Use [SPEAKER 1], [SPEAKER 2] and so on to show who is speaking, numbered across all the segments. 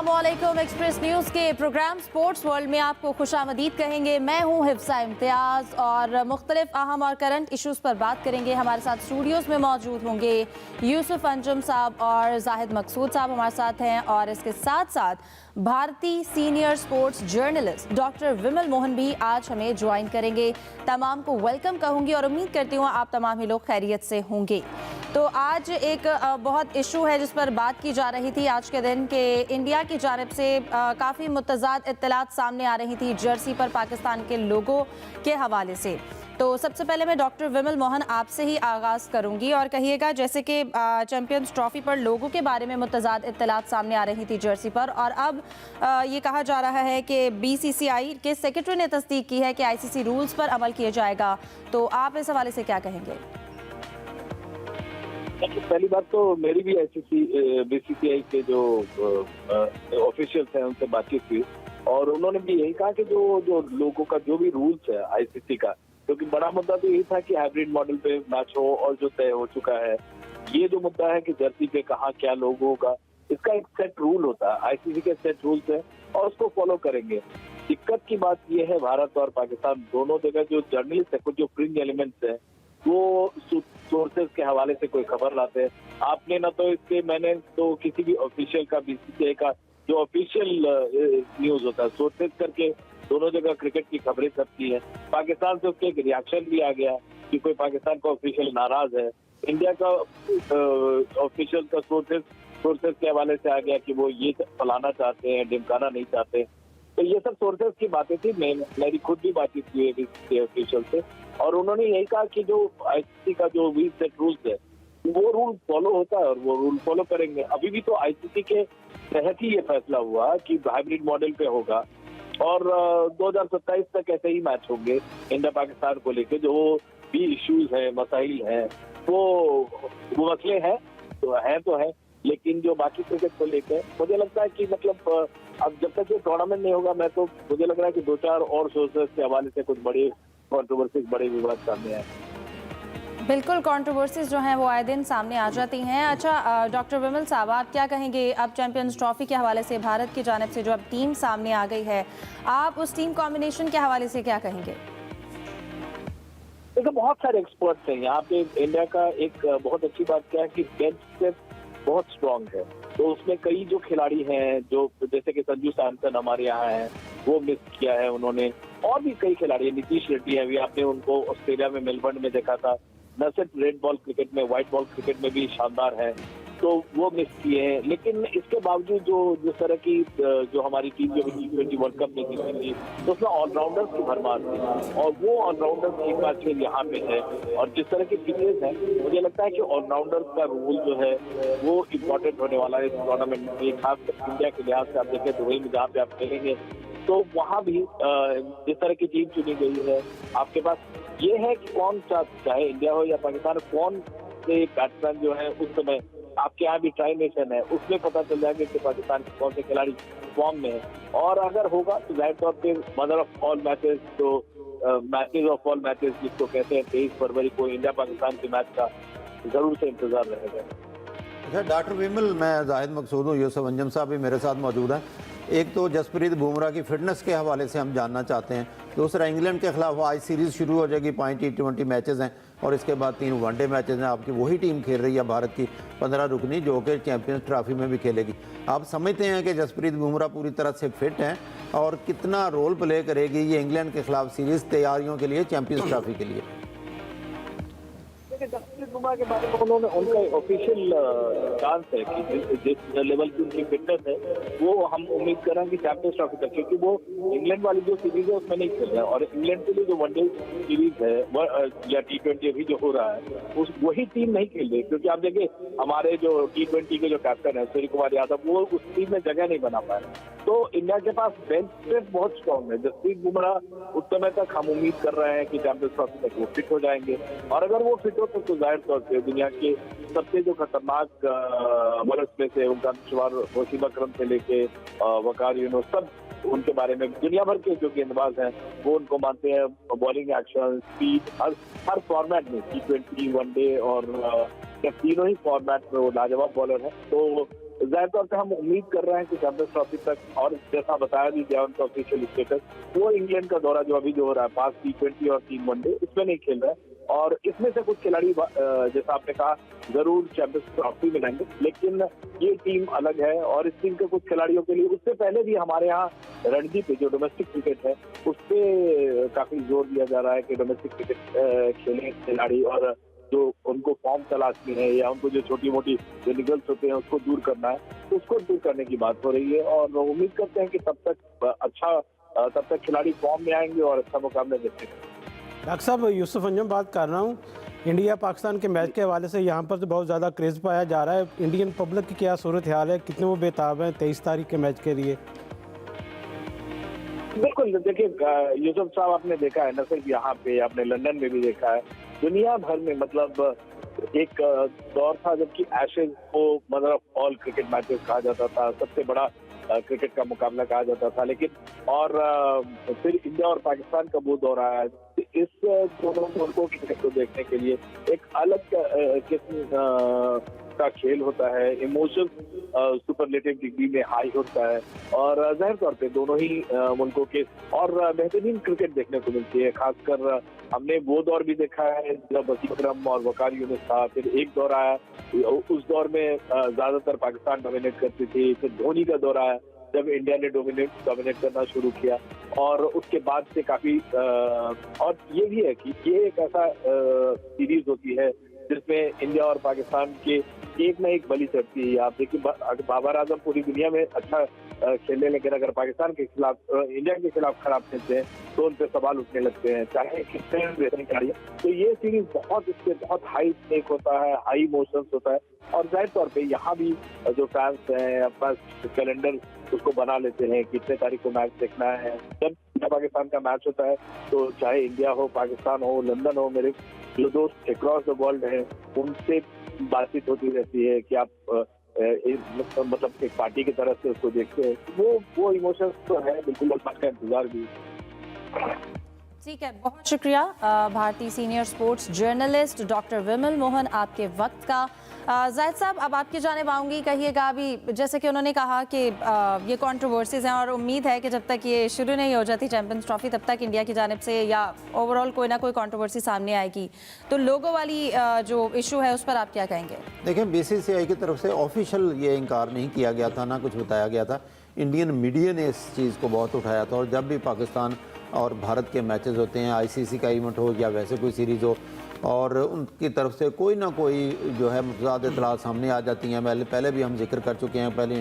[SPEAKER 1] अस्सलामुअलैकुम। Express news के programme sports world में आपको खुशामदीद कहेंगे। मैं हूं हिफ्सा इम्तियाज़ और मुख्तलिफ अहम और करंट इश्यूज़ पर बात करेंगे। हमारे साथ स्टूडियोज़ में मौजूद होंगे यूसुफ अंजुम साहब और जाहिद मकसूद साहब हमारे साथ हैं, और इसके साथ साथ भारतीय सीनियर स्पोर्ट्स जर्नलिस्ट डॉक्टर विमल मोहन भी आज हमें ज्वाइन करेंगे। तमाम को वेलकम कहूँगी और उम्मीद करती हूँ आप तमाम ही लोग खैरियत से होंगे। तो आज एक बहुत इशू है जिस पर बात की जा रही थी आज के दिन के इंडिया की जानिब से काफ़ी मुतज़ाद इत्तलात सामने आ रही थी जर्सी पर पाकिस्तान के लोगों के हवाले से। तो सबसे पहले मैं डॉक्टर विमल मोहन आपसे ही आगाज़ करूंगी और कहिएगा, जैसे कि चैंपियंस ट्रॉफी पर लोगों के बारे में मुतज़ाद इत्तलात सामने आ रही थी जर्सी पर, और अब ये कहा जा रहा है कि बीसीसीआई के सेक्रेटरी ने तस्दीक की है कि आईसीसी रूल्स पर अमल किया जाएगा। तो आप इस हवाले से क्या कहेंगे?
[SPEAKER 2] पहली बात तो मेरी भी बीसीसीआई के जो ऑफिशियल्स हैं उनसे बातचीत हुई और उन्होंने भी यही कहा कि जो लोगों का जो भी रूल्स है आईसीसी का, क्योंकि बड़ा मुद्दा तो यही था कि हाइब्रिड मॉडल पे मैच हो और जो तय हो चुका है, ये जो मुद्दा है कि जर्सी पे कहाँ क्या लोगो होगा, इसका एक सेट रूल होता है, आईसीसी के सेट रूल्स है और उसको फॉलो करेंगे। दिक्कत की बात ये है भारत और पाकिस्तान दोनों जगह जो जर्नलिस्ट है, कुछ जो फ्रिंज एलिमेंट्स है, वो सोर्सेज के हवाले से कोई खबर लाते हैं। आपने ना तो इसके, मैंने तो किसी भी ऑफिशियल का, बीसीसीआई का जो ऑफिशियल न्यूज होता है सोर्सेज करके दोनों जगह क्रिकेट की खबरें छपती है। पाकिस्तान से उसके एक रिएक्शन भी आ गया कि कोई पाकिस्तान का ऑफिशियल नाराज है। इंडिया का ऑफिशियल का सोर्सेज के हवाले से आ गया कि वो ये फलाना चाहते हैं, ढिमकाना नहीं चाहते। तो ये सब सोर्सेज की बातें थी। मेरी खुद भी बातचीत हुई है बीसीसीआई ऑफिशियल से और उन्होंने यही कहा कि जो आईसीसी का जो वी सेट रूल्स है वो रूल फॉलो होता है और वो रूल फॉलो करेंगे। अभी भी तो आईसीसी के तहत ही ये फैसला हुआ कि हाइब्रिड मॉडल पे होगा और 2027 तक ऐसे ही मैच होंगे इंडिया पाकिस्तान को लेकर। जो भी इश्यूज है, मसाइल हैं, वो मसले हैं तो है, लेकिन जो बाकी क्रिकेट को लेकर मुझे लगता है कि मतलब अब जब तक ये टूर्नामेंट नहीं होगा, मैं तो मुझे लग रहा है कि 2-4 और सोर्सेज के हवाले से कुछ बड़े कॉन्ट्रोवर्सीज, बड़े विवाद सामने आए।
[SPEAKER 1] बिल्कुल, कंट्रोवर्सीज जो हैं वो आए दिन सामने आ जाती हैं। अच्छा डॉक्टर विमल साहब, आप क्या कहेंगे अब चैंपियंस ट्रॉफी के हवाले से भारत की जानिब से जो अब टीम सामने आ गई है, आप उस टीम कॉम्बिनेशन के हवाले से क्या कहेंगे?
[SPEAKER 2] देखो, बहुत सारे एक्सपर्ट्स हैं यहाँ पे। इंडिया का एक बहुत अच्छी बात क्या है कि बेंच स्ट्रेंथ बहुत स्ट्रांग है, तो उसमें कई जो खिलाड़ी हैं, जो जैसे कि संजू सैमसन हमारे यहाँ हैं, वो मिस किया है उन्होंने, और भी कई खिलाड़ी हैं। नीतीश रेड्डी है, अभी आपने उनको ऑस्ट्रेलिया में मेलबर्न में देखा था। न सिर्फ रेड बॉल क्रिकेट में, व्हाइट बॉल क्रिकेट में भी शानदार है, तो वो मिस किए हैं। लेकिन इसके बावजूद जो जिस तरह की जो हमारी टीम जो T20 वर्ल्ड कप में जीती थी, तो उसमें ऑलराउंडर्स की भरमार थी और वो ऑलराउंडर्स एक बार फिर यहाँ पे है। और जिस तरह की फिटनेस है, मुझे लगता है कि ऑलराउंडर्स का रोल जो है वो इम्पोर्टेंट होने वाला है इस टूर्नामेंट में। खासकर इंडिया के लिहाज से आप देखें दुबई में जहाँ पे आप खेलेंगे, तो वहाँ भी जिस तरह की टीम चुनी गई है, आपके पास ये है कि कौन चाहे इंडिया हो या पाकिस्तान, कौन से बैट्समैन जो है उस समय आपके यहाँ भी ट्राई नेशन है, उसमें पता चल जाएगा कि पाकिस्तान के कौन से खिलाड़ी फॉर्म में है। और अगर होगा तो जाहिर तौर पे मदर ऑफ ऑल मैचेस, तो मैचेस ऑफ ऑल मैचेस जिसको कहते हैं, 23 फरवरी को इंडिया पाकिस्तान के मैच का जरूर से इंतजार रहेगा।
[SPEAKER 3] अच्छा डॉक्टर विमल, मैं जाहिद मकसूद हूँ, यूसुफ अंजुम साहब भी मेरे साथ मौजूद हैं। एक तो जसप्रीत बुमराह की फिटनेस के हवाले से हम जानना चाहते हैं। दूसरा, इंग्लैंड के खिलाफ आज सीरीज़ शुरू हो जाएगी, 5 T20 मैचेस हैं और इसके बाद 3 वनडे मैचेस हैं। आपकी वही टीम खेल रही है भारत की 15 रुकनी, जो कि चैंपियंस ट्रॉफी में भी खेलेगी। आप समझते हैं कि जसप्रीत बुमराह पूरी तरह से फिट हैं और कितना रोल प्ले करेगी ये इंग्लैंड के खिलाफ सीरीज़ तैयारियों के लिए, चैंपियंस ट्रॉफी के लिए?
[SPEAKER 2] जसप्रीत बुमराह के बारे में उन्होंने उनका ऑफिशियल चांस है कि जिस लेवल की उनकी फिटनेस है, वो हम उम्मीद कर रहे हैं कि चैंपियंस ट्रॉफी तक, क्योंकि वो इंग्लैंड वाली जो सीरीज है उसमें नहीं खेल रहे हैं और इंग्लैंड के लिए जो वनडे सीरीज है या T20 अभी जो हो रहा है, उस वही टीम नहीं खेल रही। क्योंकि आप देखिए हमारे जो T20 के जो कैप्टन है सूर्य कुमार यादव, वो उस टीम में जगह नहीं बना पाए। तो इंडिया के पास बेंच स्ट्रेंथ बहुत स्ट्रांग है। जसप्रीत बुमराह उस समय तक हम उम्मीद कर रहे हैं कि चैंपियंस ट्रॉफी तक वो फिट हो जाएंगे, और अगर वो फिट हो तो जाहिर तौर पर दुनिया के सबसे जो खतरनाक बॉलर्स में से उनका शुमार वसीम अकरम से लेके वकार यूनुस, सब उनके बारे में दुनिया भर के जो गेंदबाज हैं वो उनको मानते हैं। बॉलिंग एक्शन, स्पीड, हर फॉर्मेट में, T20, वनडे और तीनों ही फॉर्मेट में वो लाजवाब बॉलर है। तो जाहिर तौर पे हम उम्मीद कर रहे हैं कि चैंपियंस ट्रॉफी तक, और जैसा बताया भी गया उनका ऑफिशियल स्टेटस, वो इंग्लैंड का दौरा जो अभी जो हो रहा है 5 T20 और 3 वनडे, इसमें नहीं खेल रहा है। और इसमें से कुछ खिलाड़ी जैसा आपने कहा जरूर चैंपियंस ट्रॉफी में रहेंगे, लेकिन ये टीम अलग है और इस टीम के कुछ खिलाड़ियों के लिए उससे पहले भी हमारे यहाँ रणजी पे जो डोमेस्टिक क्रिकेट है उस पे काफी जोर दिया जा रहा है कि डोमेस्टिक क्रिकेट खेलें खिलाड़ी, और जो उनको फॉर्म तलाशनी है या उनको जो छोटी मोटी जो निगल्स होते हैं उसको दूर करना है, तो उसको दूर करने की बात हो रही है। और उम्मीद करते हैं कि तब तक खिलाड़ी फॉर्म में आएंगे और अच्छा मुकाबला देखते हैं।
[SPEAKER 4] डॉक्टर साहब, यूसुफ अंजम बात कर रहा हूँ। इंडिया पाकिस्तान के मैच के हवाले से यहाँ पर तो बहुत ज़्यादा क्रेज़ पाया जा रहा है। इंडियन पब्लिक की क्या सूरत हाल है, कितने वो बेताब हैं 23 तारीख के मैच के लिए?
[SPEAKER 2] बिल्कुल, देखिए यूसुफ साहब, आपने देखा है न सिर्फ यहाँ पे, आपने लंदन में भी देखा है, दुनिया भर में मतलब एक दौर था जबकि एशेज को mother of all cricket matches कहा जाता था, सबसे बड़ा क्रिकेट का मुकाबला कहा जाता था, लेकिन और फिर इंडिया और पाकिस्तान का वो दौर आया। इस दोनों मुल्कों की क्रिकेट को देखने के लिए एक अलग किस्म का खेल होता है, इमोशन सुपरलेटिव डिग्री में हाई होता है, और जाहिर तौर पे दोनों ही मुल्कों के और बेहतरीन क्रिकेट देखने को मिलती है। खासकर हमने वो दौर भी देखा है जब वसीम अकरम और वकार यूनिस था, फिर एक दौर आया, उस दौर में ज्यादातर पाकिस्तान डोमिनेट करती थी, फिर धोनी का दौर आया जब इंडिया ने डोमिनेट करना शुरू किया, और उसके बाद से काफी और ये भी है कि ये एक ऐसा सीरीज होती है जिसमें इंडिया और पाकिस्तान के एक ना एक बलि चढ़ती है। आप देखिए बाबर आजम पूरी दुनिया में अच्छा खेले, लेकिन अगर पाकिस्तान के खिलाफ इंडिया के खिलाफ खराब खेलते हैं तो उन पर सवाल उठने लगते हैं, चाहे कितने बेहतरीन खिलाड़ी। तो ये सीरीज बहुत हाई स्टेक होता है, हाई इमोशंस होता है, और जाहिर तौर पे यहाँ भी जो फैंस हैं अपना कैलेंडर उसको बना लेते हैं कितने तारीख को मैच देखना है। जब इंडिया पाकिस्तान का मैच होता है तो चाहे इंडिया हो, पाकिस्तान हो, लंदन हो, मेरे जो दोस्त अक्रॉस द वर्ल्ड हैं उनसे बातचीत होती रहती है कि आप मतलब एक पार्टी की तरफ से उसको देखते हैं। वो इमोशंस तो है, बिल्कुल मैच का इंतजार भी।
[SPEAKER 1] ठीक है, बहुत शुक्रिया भारतीय सीनियर स्पोर्ट्स जर्नलिस्ट डॉक्टर विमल मोहन आपके वक्त का। जाहिद साहब, अब आपकी जानिब आऊँगी, कहिएगा अभी जैसे कि उन्होंने कहा कि ये कंट्रोवर्सीज हैं और उम्मीद है कि जब तक ये शुरू नहीं हो जाती चैंपियंस ट्रॉफी तब तक इंडिया की जानिब से या ओवरऑल कोई ना कोई कंट्रोवर्सी सामने आएगी, तो लोगों वाली जो इशू है उस पर आप क्या कहेंगे?
[SPEAKER 3] देखिए, बीसीसीआई की तरफ से ऑफिशियल ये इनकार नहीं किया गया था, ना कुछ बताया गया था। इंडियन मीडिया ने इस चीज़ को बहुत उठाया था, और जब भी पाकिस्तान और भारत के मैचेस होते हैं, आईसीसी का इवेंट हो या वैसे कोई सीरीज़ हो, और उनकी तरफ से कोई ना कोई जो है मुतज़ाद इतलात सामने आ जाती हैं। पहले भी हम जिक्र कर चुके हैं, पहले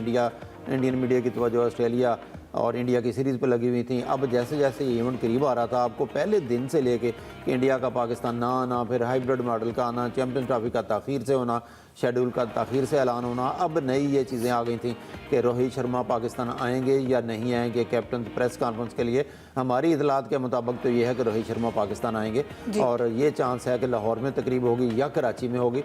[SPEAKER 3] इंडियन मीडिया की तवज्जो ऑस्ट्रेलिया और इंडिया की सीरीज़ पर लगी हुई थी। अब जैसे जैसे ये इवेंट करीब आ रहा था, आपको पहले दिन से लेके कि इंडिया का पाकिस्तान ना आना, फिर हाइब्रिड मॉडल का आना, चैंपियंस ट्रॉफी का ताख़ीर से होना, शेड्यूल का ताख़ीर से ऐलान होना, अब नई ये चीज़ें आ गई थी कि रोहित शर्मा पाकिस्तान आएंगे या नहीं आएंगे। कैप्टन प्रेस कॉन्फ्रेंस के लिए हमारी इतलात के मुताबिक तो ये है कि रोहित शर्मा पाकिस्तान आएंगे, और ये चांस है कि लाहौर में तकरीब होगी या कराची में होगी।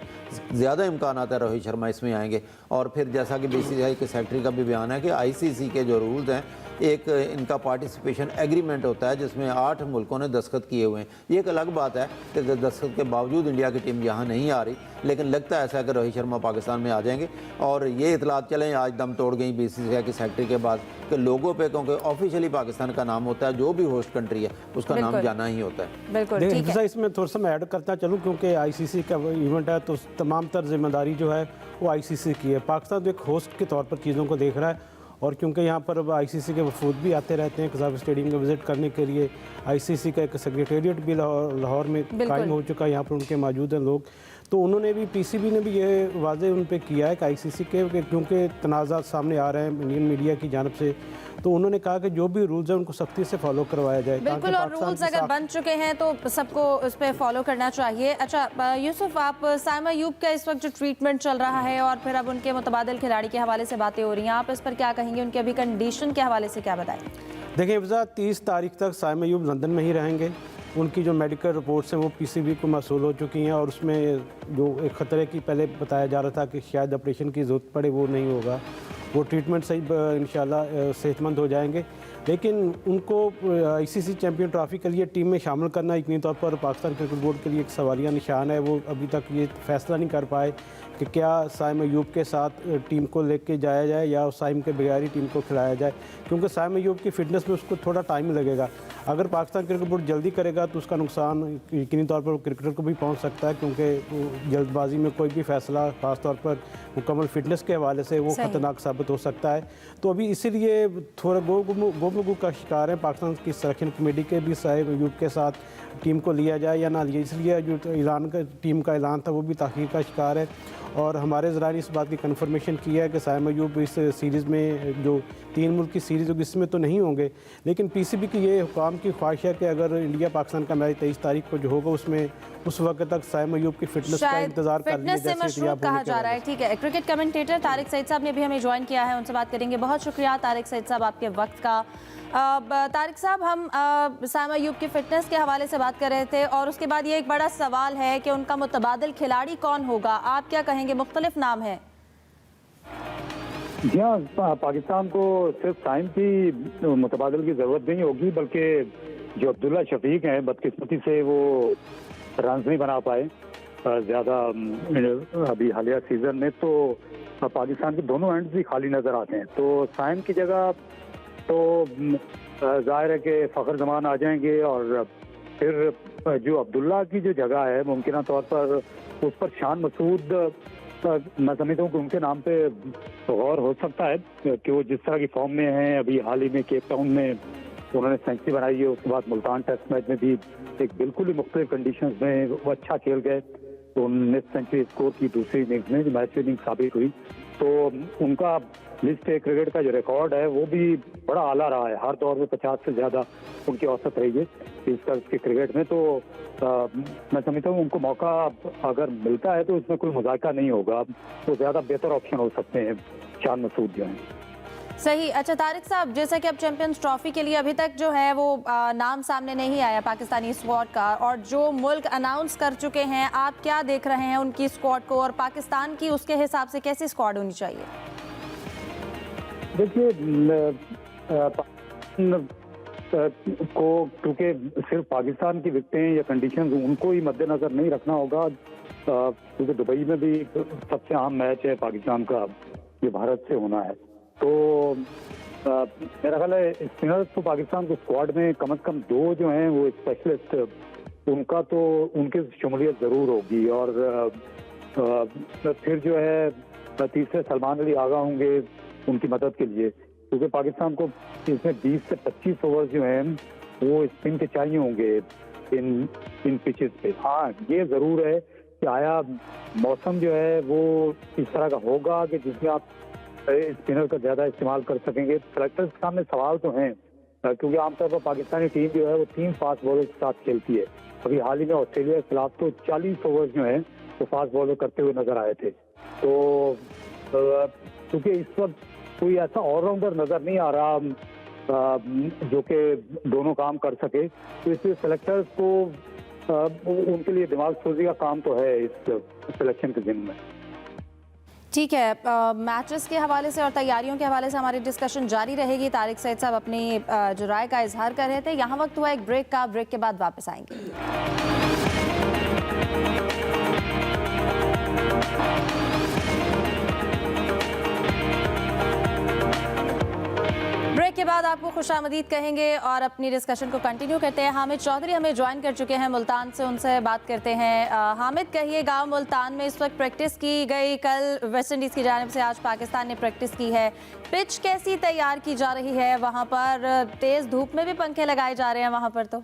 [SPEAKER 3] ज़्यादा इम्कान आता है रोहित शर्मा इसमें आएंगे। और फिर जैसा कि बीसीसीआई के सेक्रेटरी का भी बयान है कि आईसीसी के जो रूल्स हैं, एक इनका पार्टिसिपेशन एग्रीमेंट होता है जिसमें 8 मुल्कों ने दस्तखत किए हुए हैं। ये एक अलग बात है कि दस्तखत के बावजूद इंडिया की टीम यहाँ नहीं आ रही, लेकिन लगता है ऐसा कि रोहित शर्मा पाकिस्तान में आ जाएंगे। और ये इतलात चलें आज दम तोड़ गई बीसीसीआई के सेक्रेटरी के बाद कि लोगों पे, क्योंकि ऑफिशियली पाकिस्तान का नाम होता है, जो भी होस्ट कंट्री है उसका नाम जाना ही होता है।
[SPEAKER 1] बिल्कुल ठीक है।
[SPEAKER 4] इसमें थोड़ा सा मैं ऐड करता चलूँ, क्योंकि आईसीसी का इवेंट है तो तमाम तर जिम्मेदारी जो है वो आईसीसी की है। पाकिस्तान तो एक होस्ट के तौर पर चीज़ों को देख रहा है, और क्योंकि यहाँ पर अब आईसीसी के वफूद भी आते रहते हैं कज़ाफ स्टेडियम को विज़िट करने के लिए, आईसीसी का एक सेक्रेटेरिएट भी लाहौर में कायम हो चुका है, यहाँ पर उनके मौजूद हैं लोग। तो उन्होंने भी, पीसीबी ने भी ये वाज़े उन पे किया है कि आईसीसी के क्योंकि तनाज़ात सामने आ रहे हैं इंडियन मीडिया की जानब से, तो उन्होंने कहा कि जो भी रूल्स हैं उनको सख्ती से फॉलो करवाया जाए।
[SPEAKER 1] बिल्कुल, और रूल्स अगर बन चुके हैं तो सबको उस पर फॉलो करना चाहिए। अच्छा यूसुफ, आप साइमा अयूब का इस वक्त जो ट्रीटमेंट चल रहा है और फिर अब उनके मुतबादिल खिलाड़ी के हवाले से बातें हो रही हैं, आप इस पर क्या कहेंगे? उनकी अभी कंडीशन के हवाले से क्या बताएं?
[SPEAKER 4] देखिए हिफ्ज़ा, 30 तारीख तक साइमा अयूब लंदन में ही रहेंगे। उनकी जो मेडिकल रिपोर्ट्स हैं वो पीसीबी को मौसूल हो चुकी हैं, और उसमें जो एक ख़तरे की पहले बताया जा रहा था कि शायद ऑपरेशन की ज़रूरत पड़े, वो नहीं होगा। वो ट्रीटमेंट से इंशाल्लाह सेहतमंद हो जाएंगे। लेकिन उनको आईसीसी चैंपियन ट्रॉफी के लिए टीम में शामिल करना यकीनी तौर पर पाकिस्तान क्रिकेट बोर्ड के लिए एक सवालिया निशान है। वो अभी तक ये फैसला नहीं कर पाए कि क्या साइम अयूब के साथ टीम को लेके जाया जाए या साइम के बगैर ही टीम को खिलाया जाए, क्योंकि साइम अयूब की फिटनेस में उसको थोड़ा टाइम लगेगा। अगर पाकिस्तान क्रिकेट बोर्ड जल्दी करेगा तो उसका नुकसान यकीनी तौर पर क्रिकेटर को भी पहुंच सकता है, क्योंकि जल्दबाजी में कोई भी फैसला खासतौर पर मुकम्मल फिटनेस के हवाले से वो ख़तरनाक साबित हो सकता है। तो अभी इसीलिए थोड़ा गुफ्तगू का शिकार है पाकिस्तान की सिलेक्शन कमेटी के भी साइम अयूब के साथ टीम को लिया जाए या ना लिया, इसलिए जो ऐलान का टीम का ऐलान था वो भी ताख़ीर का शिकार है। और हमारे ज़राए ने इस बात की कन्फर्मेशन की है कि साइम अयूब इस सीरीज़ में जो 3 मुल्क की सीरीज़ होगी इसमें तो नहीं होंगे, लेकिन पीसीबी की ये हुकाम की ख्वाहिश है कि अगर इंडिया पाकिस्तान का मैच 23 तारीख को जो होगा उसमें उस वक्त तक साइम अयूब की फिटनेस का इंतजार कर लिया
[SPEAKER 1] से मशरूब कहा जा रहा है। ठीक है, क्रिकेट कमेंटेटर तारिक सईद साहब ने भी हमें ज्वाइन किया है, उनसे बात करेंगे। बहुत शुक्रिया तारिक सईद साहब आपके वक्त का। तारिक साहब, हम साइम अयूब की फिटनेस के हवाले से बात कर रहे थे और उसके बाद ये एक बड़ा सवाल है कि उनका मुतबादिल खिलाड़ी कौन होगा। आप क्या कहेंगे? मुख्तलिफ नाम है।
[SPEAKER 5] जी हाँ, पाकिस्तान को सिर्फ साइम की मुतबादल की जरूरत नहीं होगी, बल्कि जो अब्दुल्ला शफीक हैं बदकिस्मती से वो रन नहीं बना पाए ज़्यादा अभी हालिया सीजन में, तो पाकिस्तान के दोनों एंड भी खाली नज़र आते हैं। तो साइम की जगह तो जाहिर है कि फ़खर जमान आ जाएंगे और फिर जो अब्दुल्ला की जो जगह है मुमकिन तौर पर उस पर शान मसूद, मैं समझता हूँ कि उनके नाम पे गौर हो सकता है कि वो जिस तरह की फॉर्म में हैं। अभी हाल ही में केप टाउन में उन्होंने सेंचुरी बनाई है, उसके बाद मुल्तान टेस्ट मैच में भी एक बिल्कुल ही मुख्तलिफ कंडीशंस में वो अच्छा खेल गए, तो 19 सेंचुरी स्कोर की दूसरी इनिंग्स में जो मैच विनिंग साबित हुई। तो उनका लिस्ट ए क्रिकेट का जो रिकॉर्ड है वो भी बड़ा आला रहा है, हर दौर में 50 से ज़्यादा उनकी औसत रही है इस तरह के क्रिकेट में। तो मैं समझता हूँ उनको मौका अगर मिलता है तो इसमें कोई मजाका नहीं होगा, तो ज़्यादा बेहतर ऑप्शन हो सकते हैं शान मसूद जो हैं।
[SPEAKER 1] सही। अच्छा तारिक साहब, जैसा कि अब चैंपियंस ट्रॉफी के लिए अभी तक जो है वो नाम सामने नहीं आया पाकिस्तानी स्क्वाड का, और जो मुल्क अनाउंस कर चुके हैं, आप क्या देख रहे हैं उनकी स्क्वाड को और पाकिस्तान की उसके हिसाब से कैसी स्क्वाड होनी चाहिए?
[SPEAKER 5] देखिए, को क्योंकि सिर्फ पाकिस्तान की विकेटें या कंडीशंस उनको ही मद्देनजर नहीं रखना होगा, क्योंकि दुबई में भी सबसे अहम मैच है पाकिस्तान का जो भारत से होना है। तो मेरा ख्याल है स्पिनर्स तो पाकिस्तान को स्क्वाड में कम से कम 2 जो हैं वो स्पेशलिस्ट, उनका तो उनकी शमूलियत ज़रूर होगी। और फिर जो है तीसरे सलमान अली आगा होंगे उनकी मदद के लिए, क्योंकि पाकिस्तान को इसमें 20 से 25 ओवर जो हैं वो स्पिन के चाहिए होंगे इन पिचेस पे। हाँ, ये ज़रूर है कि आया मौसम जो है वो इस तरह का होगा कि जिसमें आप स्पिनर का ज़्यादा इस्तेमाल कर सकेंगे। सेलेक्टर्स के सामने सवाल तो हैं, क्योंकि आमतौर पर पाकिस्तानी टीम जो है वो 3 फास्ट बॉलर के साथ खेलती है। अभी हाल ही में ऑस्ट्रेलिया के खिलाफ तो 40 ओवर जो हैं वो फास्ट बॉलर करते हुए नजर आए थे। तो क्योंकि इस वक्त कोई ऐसा ऑलराउंडर नजर नहीं आ रहा जो कि दोनों काम कर सके, तो इसलिए सेलेक्टर्स को उनके लिए दिमाग सोजी का काम तो है इस सिलेक्शन के दिन में।
[SPEAKER 1] ठीक है, मैचेस के हवाले से और तैयारियों के हवाले से हमारी डिस्कशन जारी रहेगी। तारिक सईद साहब अपनी जो राय का इजहार कर रहे थे। यहाँ वक्त हुआ एक ब्रेक का, ब्रेक के बाद वापस आएंगे। ब्रेक के बाद आपको खुशामदीद कहेंगे और अपनी डिस्कशन को कंटिन्यू करते हैं। हामिद चौधरी हमें ज्वाइन कर चुके हैं मुल्तान से, उनसे बात करते हैं। हामिद, कहिए, गांव मुल्तान में इस वक्त प्रैक्टिस की गई, कल वेस्ट इंडीज़ की जानिब से आज पाकिस्तान ने प्रैक्टिस की है। पिच कैसी तैयार की जा रही है वहाँ पर? तेज़ धूप में भी पंखे लगाए जा रहे हैं वहाँ पर? तो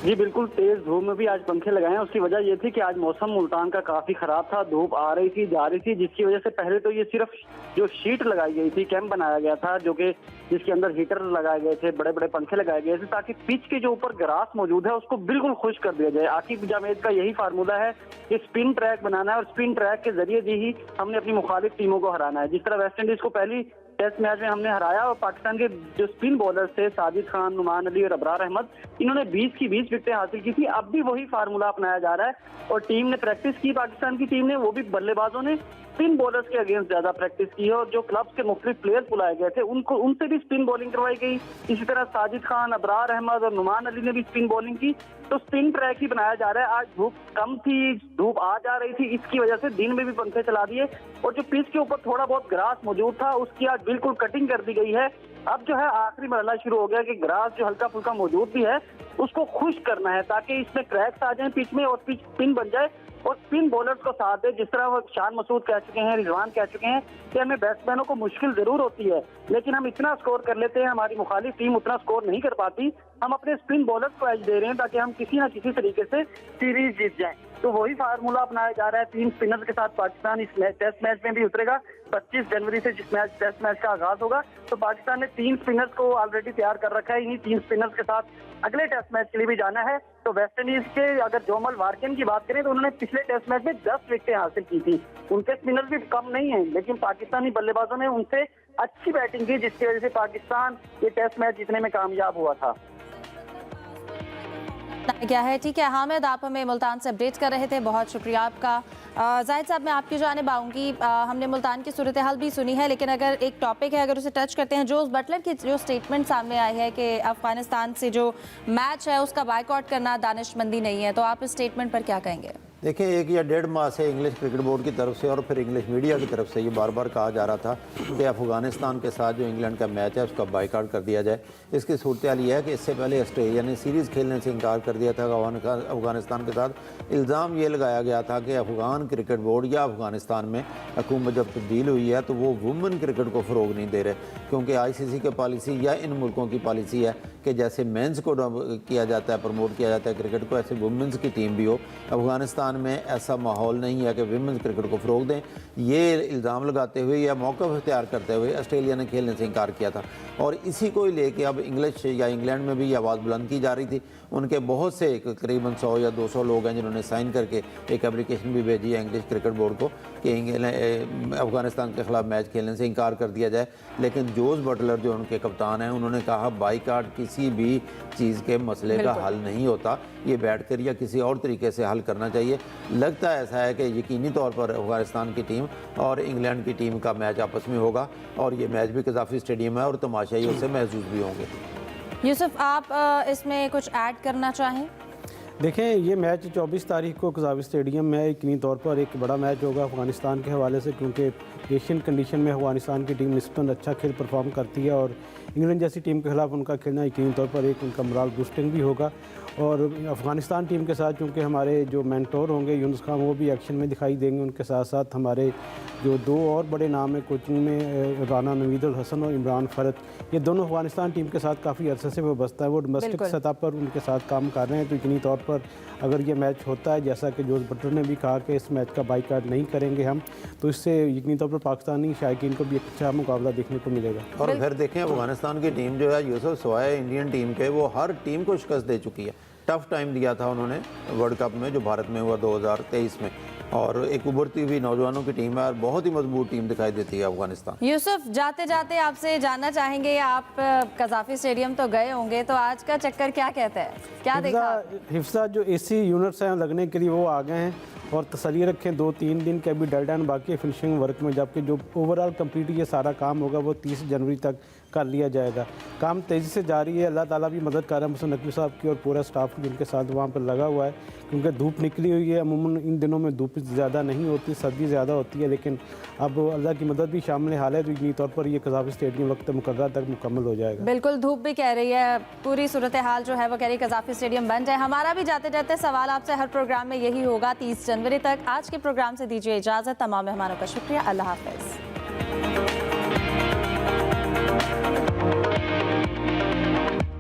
[SPEAKER 6] जी बिल्कुल, तेज धूप में भी आज पंखे लगाए हैं। उसकी वजह ये थी कि आज मौसम मुल्तान का काफी खराब था, धूप आ रही थी जा रही थी, जिसकी वजह से पहले तो ये सिर्फ जो शीट लगाई गई थी, कैंप बनाया गया था जो कि जिसके अंदर हीटर लगाए गए थे, बड़े बड़े पंखे लगाए गए थे, ताकि पिच के जो ऊपर ग्रास मौजूद है उसको बिल्कुल खुश्क कर दिया जाए। आकिब जावेद का यही फार्मूला है कि स्पिन ट्रैक बनाना है और स्पिन ट्रैक के जरिए ही हमने अपनी मुखालिफ टीमों को हराना है। जिस तरह वेस्ट इंडीज को पहली टेस्ट मैच में हमने हराया और पाकिस्तान के जो स्पिन बॉलर्स थे साजिद खान, नुमान अली और अबरार अहमद, इन्होंने 20 की 20 विकेटें हासिल की थी। अब भी वही फार्मूला अपनाया जा रहा है और टीम ने प्रैक्टिस की, पाकिस्तान की टीम ने, वो भी बल्लेबाजों ने स्पिन बॉलर्स के अगेंस्ट ज्यादा प्रैक्टिस की है और जो क्लब्स के मुख्तलिफ प्लेयर्स बुलाए गए थे उनसे भी स्पिन बॉलिंग करवाई गई। इसी तरह साजिद खान, अबरार अहमद और नुमान अली ने भी स्पिन बॉलिंग की। तो स्पिन ट्रैक ही बनाया जा रहा है। आज धूप कम थी, धूप आ जा रही थी, इसकी वजह से दिन में भी पंखे चला दिए और जो पिच के ऊपर थोड़ा बहुत ग्रास मौजूद था उसकी आज बिल्कुल कटिंग कर दी गई है। अब जो है आखिरी मरहला शुरू हो गया कि ग्रास जो हल्का फुल्का मौजूद भी है उसको खुश्क करना है ताकि इसमें क्रैक्स आ जाए पिच में और पिच स्पिन बन जाए और स्पिन बॉलर्स को साथ दे। जिस तरह वो शान मसूद कह चुके हैं, रिजवान कह चुके हैं कि हमें बैट्समैनों को मुश्किल जरूर होती है लेकिन हम इतना स्कोर कर लेते हैं, हमारी मुखालिफ टीम उतना स्कोर नहीं कर पाती। हम अपने स्पिन बॉलर्स को एज दे रहे हैं ताकि हम किसी ना किसी तरीके से सीरीज जीत जाएं। तो वही फार्मूला अपनाया जा रहा है। 3 स्पिनर्स के साथ पाकिस्तान इस टेस्ट मैच में भी उतरेगा। 25 जनवरी से जिस टेस्ट मैच का आगाज होगा तो पाकिस्तान ने 3 स्पिनर्स को ऑलरेडी तैयार कर रखा है। इन्हीं 3 स्पिनर्स के साथ अगले टेस्ट मैच के लिए भी जाना है। तो वेस्ट इंडीज के अगर जोमल वारकिन की बात करें तो उन्होंने पिछले टेस्ट मैच में 10 विकेटें हासिल की थी। उनके स्पिनर्स भी कम नहीं है लेकिन पाकिस्तानी बल्लेबाजों ने उनसे अच्छी बैटिंग की जिसकी वजह से पाकिस्तान ये टेस्ट मैच जीतने में कामयाब हुआ था।
[SPEAKER 1] क्या है, ठीक है हामिद, आप हमें मुल्तान से अपडेट कर रहे थे, बहुत शुक्रिया आपका। जाहिद साहब, मैं आपकी जानिब आऊँगी। हमने मुल्तान की सूरत हाल भी सुनी है लेकिन अगर एक टॉपिक है अगर उसे टच करते हैं, जोस बटलर की जो स्टेटमेंट सामने आई है कि अफगानिस्तान से जो मैच है उसका बायकॉट करना दानिशमंदी नहीं है, तो आप इस स्टेटमेंट पर क्या कहेंगे?
[SPEAKER 3] देखिए, 1 या 1.5 माह से इंग्लिश क्रिकेट बोर्ड की तरफ से और फिर इंग्लिश मीडिया की तरफ से ये बार बार कहा जा रहा था कि अफगानिस्तान के साथ जो इंग्लैंड का मैच है उसका बायकॉट कर दिया जाए। इसकी सूरत हाल ये है कि इससे पहले ऑस्ट्रेलिया ने सीरीज़ खेलने से इनकार कर दिया था अफगानिस्तान के साथ। इल्ज़ाम ये लगाया गया था कि अफगान क्रिकेट बोर्ड या अफगानिस्तान में हुकूमत जब तब्दील हुई है तो वो वुमेन क्रिकेट को फ़रोग नहीं दे रहे, क्योंकि ICC की पॉलिसी या इन मुल्कों की पॉलिसी है कि जैसे मेंस को किया जाता है, प्रमोट किया जाता है क्रिकेट को, ऐसे वुमेंस की टीम भी हो। अफगानिस्तान में ऐसा माहौल नहीं है कि विमेंस क्रिकेट को फ़रोग दें। ये इल्ज़ाम लगाते हुए या मौक़िफ़ इख्तियार करते हुए ऑस्ट्रेलिया ने खेलने से इनकार किया था और इसी को ही लेके अब इंग्लिश या इंग्लैंड में भी ये आवाज़ बुलंद की जा रही थी। उनके बहुत से तकरीबन 100 या 200 लोग हैं जिन्होंने साइन करके एक एप्लीकेशन भी भेजी है इंग्लिश क्रिकेट बोर्ड को कि अफगानिस्तान के ख़िलाफ़ मैच खेलने से इनकार कर दिया जाए। लेकिन जोस बटलर जो उनके कप्तान हैं उन्होंने कहा बाइकॉट किसी भी चीज़ के मसले का हल नहीं होता, ये बैठकर या किसी और तरीके से हल करना चाहिए। लगता ऐसा है कि यकीनी तौर पर अफगानिस्तान की टीम और इंग्लैंड की टीम का मैच आपस में होगा और ये मैच भी कज़ाफ़ी स्टेडियम है और तमाशाई उससे महसूस भी होंगे।
[SPEAKER 1] यूसुफ, आप इसमें कुछ ऐड करना चाहें?
[SPEAKER 4] देखें, ये मैच 24 तारीख को कज़ाफ़ी स्टेडियम में यकीनी तौर पर एक बड़ा मैच होगा अफ़गानिस्तान के हवाले से, क्योंकि एशियन कंडीशन में अफ़गानिस्तान की टीम निस्बतन अच्छा खेल परफॉर्म करती है और इंग्लैंड जैसी टीम के खिलाफ उनका खेलना यकीनी तौर पर एक उनका मोराल बूस्टिंग भी होगा। और अफ़गानिस्तान टीम के साथ चूँकि हमारे जो मेंटोर होंगे यूनुस खान, वो भी एक्शन में दिखाई देंगे। उनके साथ साथ हमारे जो 2 और बड़े नाम हैं कोचिंग में, राना नवीदुल हसन और इमरान फ़रत, ये दोनों अफ़गानिस्तान टीम के साथ काफ़ी अरसे से वाबस्ता है। वो डोमेस्टिक सतह पर उनके साथ काम कर रहे हैं। तो यकीनी तौर पर अगर ये मैच होता है, जैसा कि जोस बटलर ने भी कहा कि इस मैच का बाइकॉट नहीं करेंगे हम, तो इससे यकीनी तौर पर पाकिस्तानी शायकीन को भी एक अच्छा मुकाबला देखने को मिलेगा।
[SPEAKER 3] और फिर देखें, अफगानिस्तान की टीम जो है यूसुफ, सिवाय इंडियन टीम के, वो हर टीम को शिकस्त दे चुकी है। टफ टाइम दिया था उन्होंने वर्ल्ड कप में जो भारत में हुआ 2023 में, और एक उभरती हुई नौजवानों की टीम है और बहुत ही मजबूत टीम दिखाई देती है अफगानिस्तान।
[SPEAKER 1] यूसुफ, जाते जाते आपसे जानना चाहेंगे, आप कज़ाफ़ी स्टेडियम तो गए होंगे, तो आज का चक्कर क्या कहता है, क्या देखा?
[SPEAKER 4] हिफ्ज़ा जो AC यूनिट्स हैं लगने के लिए वो आ गए हैं और तसल्ली रखें 2-3 दिन के अभी डेडलाइन बाकी है फिनिशिंग वर्क में, जबकि जो ओवरऑल कंप्लीट ये सारा काम होगा वो 30 जनवरी तक कर लिया जाएगा। काम तेज़ी से जारी है, अल्लाह ताला भी मदद कर रहा है मुझसे नकवी साहब की और पूरा स्टाफ जिनके साथ वहाँ पर लगा हुआ है, क्योंकि धूप निकली हुई है। अमूमन इन दिनों में धूप ज़्यादा नहीं होती, सर्दी ज़्यादा होती है, लेकिन अब अल्लाह की मदद भी शामिल हाल है, तो यकीनी तौर पर ये कज़ाफ़ी स्टेडियम वक्त मुकर्रर तक मुकम्मल हो जाएगा।
[SPEAKER 1] बिल्कुल, धूप भी कह रही है, पूरी सूरत हाल जो है वो कह रही है कज़ाफ़ी स्टेडियम बन जाए। हमारा भी जाते जाते सवाल आपसे हर प्रोग्राम में यही होगा 30 जनवरी तक। आज के प्रोग्राम से दीजिए इजाज़त, तमाम मेहमानों का शुक्रिया, अल्लाह हाफ़िज़।